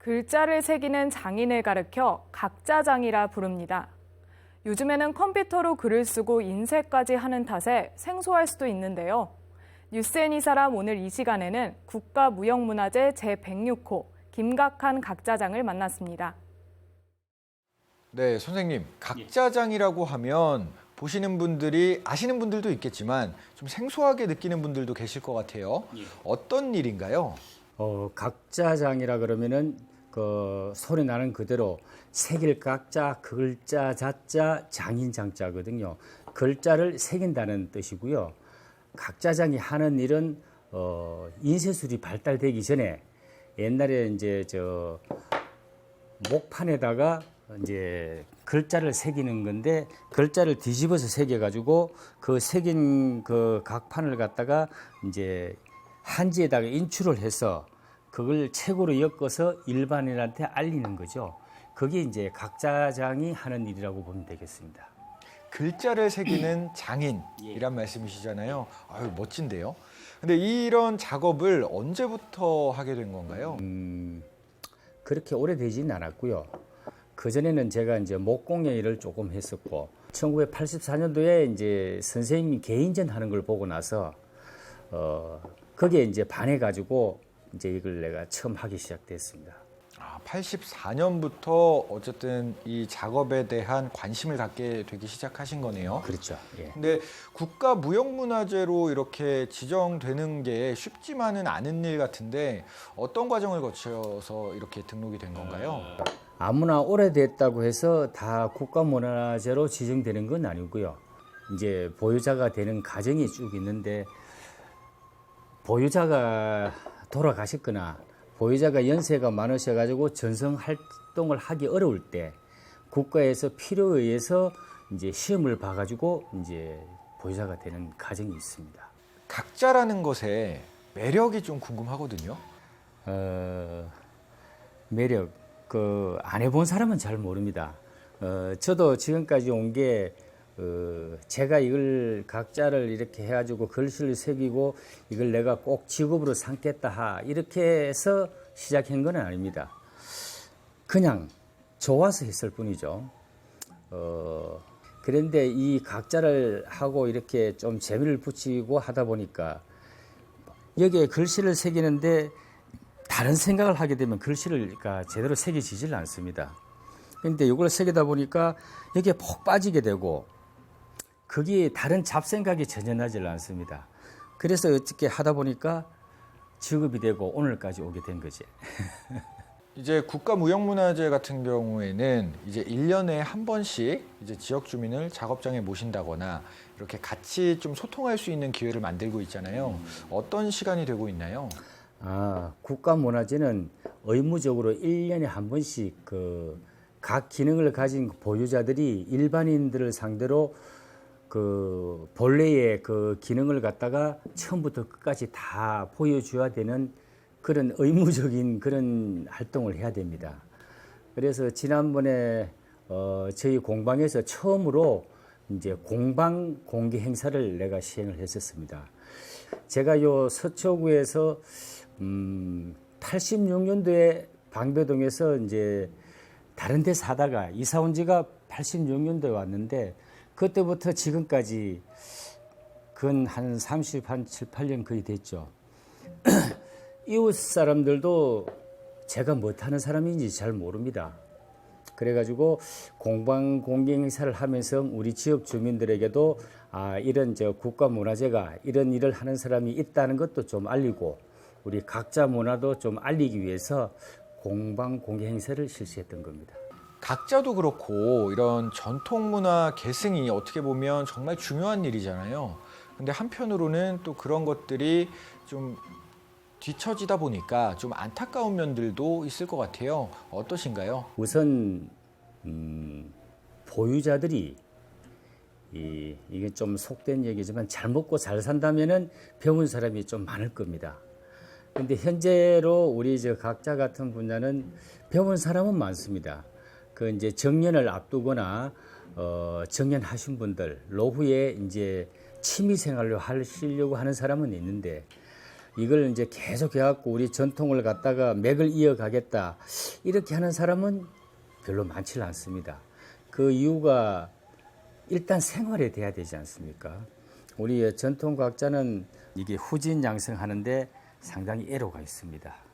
글자를 새기는 장인을 가르켜 각자장이라 부릅니다. 요즘에는 컴퓨터로 글을 쓰고 인쇄까지 하는 탓에 생소할 수도 있는데요. 뉴스앤 이 사람 오늘 이 시간에는 국가무형문화재 제106호 김각한 각자장을 만났습니다. 네, 선생님. 각자장이라고 하면 보시는 분들이 아시는 분들도 있겠지만 좀 생소하게 느끼는 분들도 계실 것 같아요. 어떤 일인가요? 각자장이라 그러면은 그 소리 나는 그대로 새길 각자, 글자, 자자, 장인 장자거든요. 글자를 새긴다는 뜻이고요. 각자장이 하는 일은 인쇄술이 발달되기 전에 옛날에 이제 저 목판에다가 이제 글자를 새기는 건데 글자를 뒤집어서 새겨가지고 그 새긴 그 각판을 갖다가 이제 한지에다가 인출을 해서 그걸 책으로 엮어서 일반인한테 알리는 거죠. 그게 이제 각자장이 하는 일이라고 보면 되겠습니다. 글자를 새기는 장인이란 말씀이시잖아요. 아유, 멋진데요. 근데 이런 작업을 언제부터 하게 된 건가요? 그렇게 오래되지는 않았고요. 그전에는 제가 이제 목공예 일을 조금 했었고 1984년도에 이제 선생님이 개인전 하는 걸 보고 나서 거기에 이제 반해가지고 이제 이걸 내가 처음 하기 시작됐습니다. 84년부터 어쨌든 이 작업에 대한 관심을 갖게 되기 시작하신 거네요. 그렇죠. 예. 근데 국가무형문화재로 이렇게 지정되는 게 쉽지만은 않은 일 같은데 어떤 과정을 거쳐서 이렇게 등록이 된 건가요? 아무나 오래됐다고 해서 다 국가문화재로 지정되는 건 아니고요. 이제 보유자가 되는 과정이 쭉 있는데 보유자가 돌아가셨거나 보유자가 연세가 많으셔가지고 전성 활동을 하기 어려울 때 국가에서 필요에 의해서 이제 시험을 봐가지고 이제 보유자가 되는 과정이 있습니다. 각자라는 것의 매력이 좀 궁금하거든요. 매력 안 해본 사람은 잘 모릅니다. 저도 지금까지 온 게 제가 이걸 각자를 이렇게 해가지고 글씨를 새기고 이걸 내가 꼭 직업으로 삼겠다 이렇게 해서 시작한 건 아닙니다. 그냥 좋아서 했을 뿐이죠. 그런데 이 각자를 하고 이렇게 좀 재미를 붙이고 하다 보니까 여기에 글씨를 새기는데 다른 생각을 하게 되면 글씨를 제대로 새겨지질 않습니다. 그런데 이걸 새기다 보니까 여기에 푹 빠지게 되고 거기에 다른 잡생각이 전혀 나질 않습니다. 그래서 어떻게 하다 보니까 직업이 되고 오늘까지 오게 된 거지. 이제 국가무형문화재 같은 경우에는 이제 1년에 한 번씩 이제 지역 주민을 작업장에 모신다거나 이렇게 같이 좀 소통할 수 있는 기회를 만들고 있잖아요. 어떤 시간이 되고 있나요? 국가문화재는 의무적으로 1년에 한 번씩 각 기능을 가진 보유자들이 일반인들을 상대로 본래의 기능을 갖다가 처음부터 끝까지 다 보여줘야 되는 그런 의무적인 그런 활동을 해야 됩니다. 그래서 지난번에 저희 공방에서 처음으로 이제 공방 공개 행사를 내가 시행을 했었습니다. 제가 요 서초구에서 86년도에 방배동에서 이제 다른 데 사다가 이사 온 지가 86년도에 왔는데 그때부터 지금까지 근 한 7, 8년 거의 됐죠. 이웃 사람들도 제가 못하는 사람인지 잘 모릅니다. 그래가지고 공방 공개 행사를 하면서 우리 지역 주민들에게도 이런 국가문화재가 이런 일을 하는 사람이 있다는 것도 좀 알리고 우리 각자 문화도 좀 알리기 위해서 공방 공개 행사를 실시했던 겁니다. 각자도 그렇고 이런 전통문화 계승이 어떻게 보면 정말 중요한 일이잖아요. 근데 한편으로는 또 그런 것들이 좀 뒤처지다 보니까 좀 안타까운 면들도 있을 것 같아요. 어떠신가요? 우선 보유자들이 이게 좀 속된 얘기지만 잘 먹고 잘 산다면은 배운 사람이 좀 많을 겁니다. 근데 현재로 우리 각자 같은 분야는 배운 사람은 많습니다. 이제 정년을 앞두거나 정년하신 분들 노후에 이제 취미 생활로 하시려고 하는 사람은 있는데 이걸 이제 계속 해갖고 우리 전통을 갖다가 맥을 이어가겠다 이렇게 하는 사람은 별로 많지 않습니다. 그 이유가 일단 생활에 돼야 되지 않습니까? 우리 전통과학자는 이게 후진 양성하는데 상당히 애로가 있습니다.